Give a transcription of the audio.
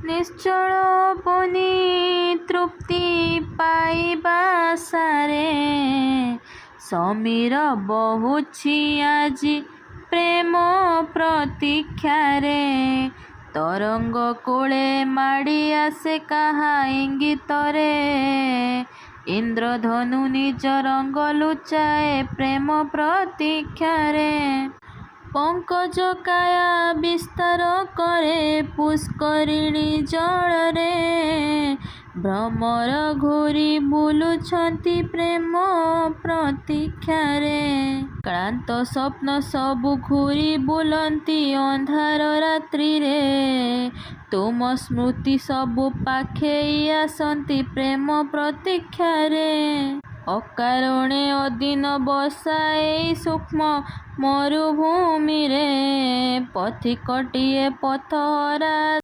निश्चल बनी तृप्ति पाइबा सारे समीर बहुछि आजी प्रेम प्रतीक्षारे तरंग कोले माड़ी आसे कहा इंगितरे इंद्रधनु निज रंग लुचाए प्रेम प्रतीक्षारे पंकज काया विस्तार करे पुष्करिणी जलरे भ्रमर घूरी बुलुछंती प्रेम प्रतीक्षारे क्लांत स्वप्न सबु घूरी बुलंती अंधार रात्रि रे तुम स्मृति सबु पाखेई आसंती प्रेम प्रतीक्षारे अकारणे अदिन बसाए सूक्ष्म मरुभूमि रे पथिकटिए पथहरा